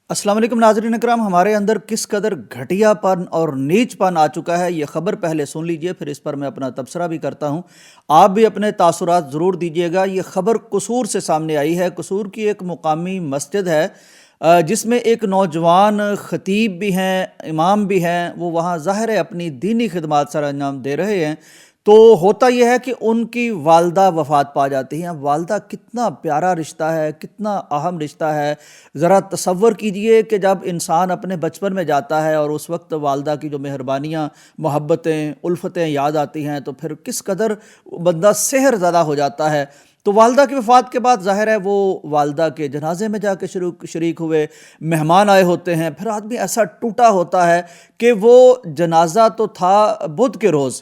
अस्सलाम वालेकुम नाज़रीन इकराम, हमारे अंदर किस कदर घटियापन और नीचपन आ चुका है ये ख़बर पहले सुन लीजिए, फिर इस पर मैं अपना तबसरा भी करता हूँ। आप भी अपने तासुरात ज़रूर दीजिएगा। ये ख़बर कसूर से सामने आई है। कसूर की एक मुकामी मस्जिद है जिसमें एक नौजवान ख़तीब भी हैं, इमाम भी हैं। वो वहाँ ज़ाहिर है अपनी दीनी खिदमत सर अंजाम दे रहे हैं। तो होता यह है कि उनकी वालदा वफ़ात पा जाती हैं। वालदा कितना प्यारा रिश्ता है, कितना अहम रिश्ता है। ज़रा तसव्वुर कीजिए कि जब इंसान अपने बचपन में जाता है और उस वक्त वालदा की जो मेहरबानियाँ, मोहब्बतें, उल्फ़तें याद आती हैं, तो फिर किस कदर बंदा सेहर ज़दा हो जाता है। तो वालदा की वफ़ात के बाद ज़ाहिर है वो वालदा के जनाजे में जाके शरीक हुए, मेहमान आए होते हैं। फिर आदमी ऐसा टूटा होता है कि वो जनाजा तो था बुध के रोज़,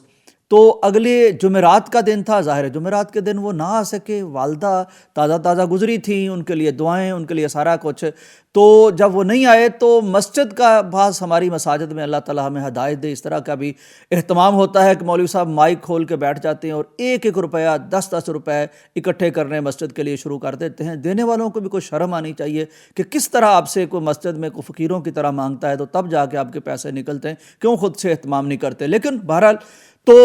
तो अगले जुमेरात का दिन था। ज़ाहिर है जुमेरात के दिन वो ना आ सके। वालदा ताज़ा ताज़ा गुज़री थी, उनके लिए दुआएं, उनके लिए सारा कुछ। तो जब वो नहीं आए तो मस्जिद का पास, हमारी मसाजिद में अल्लाह ताला हमें हदायत दे, इस तरह का भी एहतमाम होता है कि मौलवी साहब माइक खोल के बैठ जाते हैं और एक एक रुपया, 10-10 रुपए इकट्ठे करने मस्जिद के लिए शुरू कर देते हैं। देने वालों को भी कोई शर्म आनी चाहिए कि किस तरह आपसे कोई मस्जिद में कोई फ़कीरों की तरह मांगता है तो तब जाके आपके पैसे निकलते हैं, क्यों खुद से एहतमाम नहीं करते। लेकिन बहरहाल, तो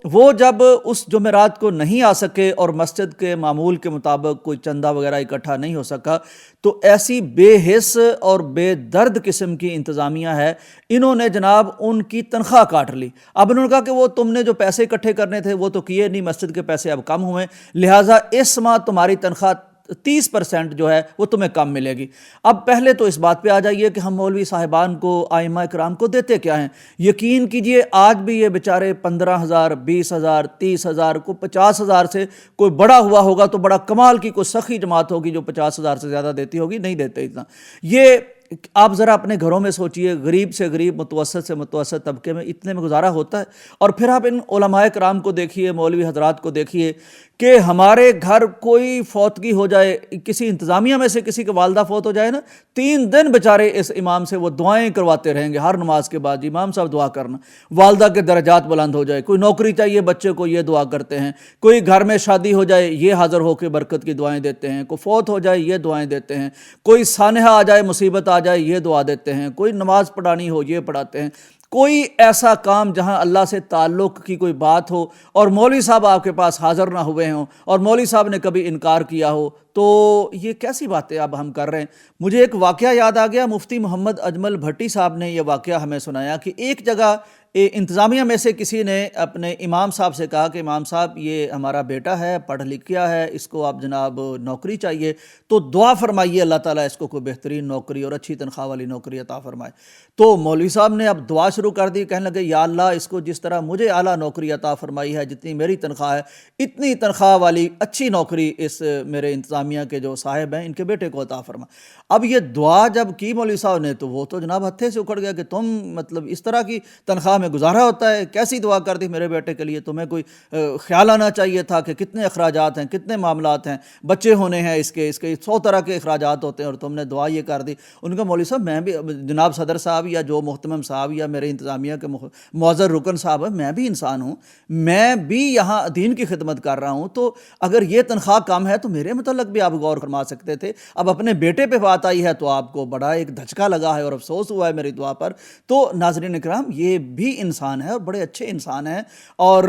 वो जब उस जुमेरात को नहीं आ सके और मस्जिद के मामूल के मुताबिक कोई चंदा वगैरह इकट्ठा नहीं हो सका, तो ऐसी बेहिस और बेदर्द किस्म की इंतज़ामिया है, इन्होंने जनाब उनकी तनख्वाह काट ली। अब इन्होंने कहा कि वो तुमने जो पैसे इकट्ठे करने थे वो तो किए नहीं, मस्जिद के पैसे अब कम हुए, लिहाजा इस माह तुम्हारी तनख्वाह 30% जो है वो तुम्हें कम मिलेगी। अब पहले तो इस बात पे आ जाइए कि हम मौलवी साहिबान को, आइम्मा इकराम को देते क्या हैं। यकीन कीजिए आज भी ये बेचारे 15,000, 20,000, 30,000 को 50,000 से कोई बड़ा हुआ होगा तो बड़ा कमाल की कोई सखी जमात होगी जो 50,000 से ज़्यादा देती होगी, नहीं देते इतना। ये आप ज़रा अपने घरों में सोचिए, गरीब से गरीब, मुतवसत से मुतवसत तबके में इतने में गुजारा होता है। और फिर आप इन उलमाए कराम को देखिए, मौलवी हजरात को देखिए कि हमारे घर कोई फौतगी हो जाए, किसी इंतज़ामिया में से किसी के वालदा फौत हो जाए ना, 3 दिन बेचारे इस इमाम से वो दुआएं करवाते रहेंगे हर नमाज के बाद। इमाम साहब दुआ करना, वालदा के दर्जात बुलंद हो जाए। कोई नौकरी चाहिए बच्चे को, ये दुआ करते हैं। कोई घर में शादी हो जाए, ये हाज़िर होकर बरकत की दुआएं देते हैं। कोई फौत हो जाए, ये दुआएं देते हैं। कोई सानहा आ जाए, मुसीबत आ जाए, ये दुआ देते हैं। कोई नमाज पढ़ानी हो, ये पढ़ाते हैं। कोई ऐसा काम जहां अल्लाह से ताल्लुक़ की कोई बात हो और मौलवी साहब आपके पास हाज़िर ना हुए हों और मौलवी साहब ने कभी इनकार किया हो, तो ये कैसी बातें अब हम कर रहे हैं। मुझे एक वाक़या याद आ गया। मुफ्ती मोहम्मद अजमल भट्टी साहब ने यह वाक़या हमें सुनाया कि एक जगह इंतज़ामिया में से किसी ने अपने इमाम साहब से कहा कि इमाम साहब, ये हमारा बेटा है, पढ़ लिख गया है, इसको आप जनाब नौकरी चाहिए, तो दुआ फरमाइए अल्लाह ताला इसको कोई बेहतरीन नौकरी और अच्छी तनख्वाह वाली नौकरी अता फरमाए। तो मौलवी साहब ने अब दुआ शुरू कर दी, कहने लगे या अल्लाह, इसको जिस तरह मुझे आला नौकरी अता फरमाई है, जितनी मेरी तनख्वाह है, इतनी तनख्वाह वाली अच्छी नौकरी इस मेरे इंतज़ामिया के जो साहिब हैं इनके बेटे को अता फरमा। अब ये दुआ जब की मौलवी साहब ने, तो वो तो जनाब हत्थे से उखड़ गया कि तुम, मतलब इस तरह की तनख्वाह में गुजारा होता है, कैसी दुआ कर दी मेरे बेटे के लिए। तुम्हें कोई ख्याल आना चाहिए था कि कितने अखराजात हैं, कितने मामलात हैं, बच्चे होने हैं, इसके इसके 100 तरह के अखराजात होते हैं और तुमने दुआ ये कर दी। उनका मौलवी साहब, मैं भी, जनाब सदर साहब या जो मुहतमम साहब या मेरे इंतज़ामिया के मुअज़्ज़र रुकन साहब है, मैं भी इंसान हूँ, मैं भी यहाँ दीन की खिदमत कर रहा हूँ। तो अगर ये तनख्वाह कम है तो मेरे मतलब भी आप गौर फरमा सकते थे। अब अपने बेटे पे बात आई है तो आपको बड़ा एक धचका लगा है और अफसोस हुआ है मेरी दुआ पर। तो नाज़रीन इकराम, ये भी इंसान है और बड़े अच्छे इंसान हैं और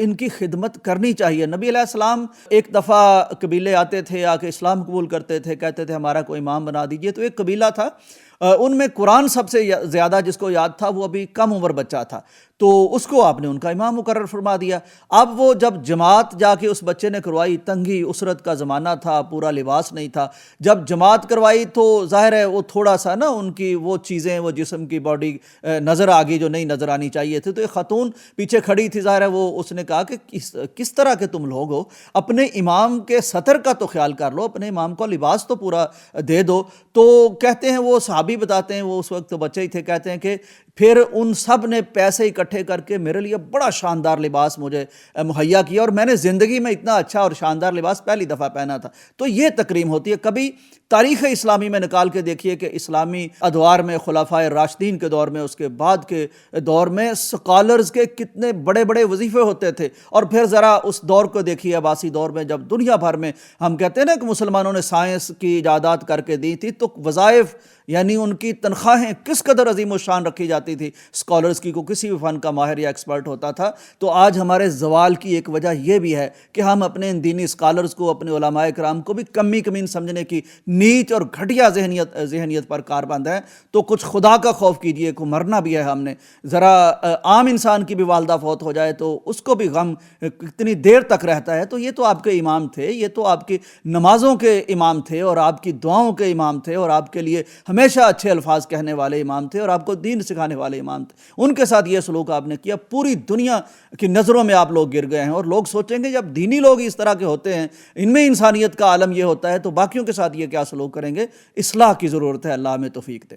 इनकी खिदमत करनी चाहिए। नबी अलैहिस्सलाम एक दफ़ा कबीले आते थे, आके इस्लाम कबूल करते थे, कहते थे हमारा कोई इमाम बना दीजिए। तो एक कबीला था, उनमें कुरान सबसे ज़्यादा जिसको याद था, वो अभी कम उम्र बच्चा था, तो उसको आपने उनका इमाम मुकर्रर फरमा दिया। अब वो जब जमात जाके उस बच्चे ने करवाई, तंगी उसरत का ज़माना था, पूरा लिबास नहीं था, जब जमात करवाई तो ज़ाहिर है वो थोड़ा सा ना, उनकी वो चीज़ें, वो जिस्म की बॉडी नज़र आ गई जो नहीं नज़र आनी चाहिए थी। तो एक ख़ातून पीछे खड़ी थी, ज़ाहिर है वो, उसने कहा कि किस तरह के तुम लोग हो, अपने इमाम के सतर का तो ख्याल कर लो, अपने इमाम को लिबास तो पूरा दे दो। तो कहते हैं, वो सहाबी बताते हैं, वो उस वक्त तो बच्चे ही थे, कहते हैं कि پھر ان سب نے پیسے اکٹھے کر کے میرے لیے بڑا شاندار لباس مجھے مہیا کیا، اور میں نے زندگی میں اتنا اچھا اور شاندار لباس پہلی دفعہ پہنا تھا۔ تو یہ تکریم ہوتی ہے۔ کبھی تاریخ اسلامی میں نکال کے دیکھیے کہ اسلامی ادوار میں، خلفائے راشدین کے دور میں، اس کے بعد کے دور میں سکالرز کے کتنے بڑے بڑے وظیفے ہوتے تھے، اور پھر ذرا اس دور کو دیکھیے، عباسی دور میں، جب دنیا بھر میں ہم کہتے ہیں نا کہ مسلمانوں نے سائنس کی ایجادات کر کے دی تھی، تو وظائف یعنی ان کی تنخواہیں کس قدر عظیم الشان رکھی جاتی تھی اسکالرز کی، کو کسی بھی فن کا ماہر یا ایکسپرٹ ہوتا تھا۔ تو آج ہمارے زوال کی ایک وجہ یہ بھی ہے کہ ہم اپنے ان دینی اسکالرز کو، اپنے علماء کرام کو بھی کمی کمین سمجھنے کی نیچ اور گھٹیا ذہنیت پر کاربند ہیں۔ تو کچھ خدا کا خوف کیجئے، کو مرنا بھی ہے ہم نے، ذرا عام انسان کی بھی والدہ فوت ہو جائے تو اس کو بھی غم کتنی دیر تک رہتا ہے۔ تو یہ تو آپ کے امام تھے، یہ تو آپ کی نمازوں کے امام تھے، اور آپ کی دعاؤں کے امام تھے، اور آپ کے لیے ہمیشہ اچھے الفاظ کہنے والے امام تھے، اور آپ کو دین سکھانے والے امام تھے۔ ان کے ساتھ یہ سلوک آپ نے کیا، پوری دنیا کی نظروں میں آپ لوگ گر گئے ہیں، اور لوگ سوچیں گے جب دینی لوگ اس طرح کے ہوتے ہیں، ان میں انسانیت کا عالم یہ ہوتا ہے، تو باقیوں کے ساتھ یہ کیا سلوک کریں گے۔ اصلاح کی ضرورت ہے، اللہ ہمیں توفیق دے۔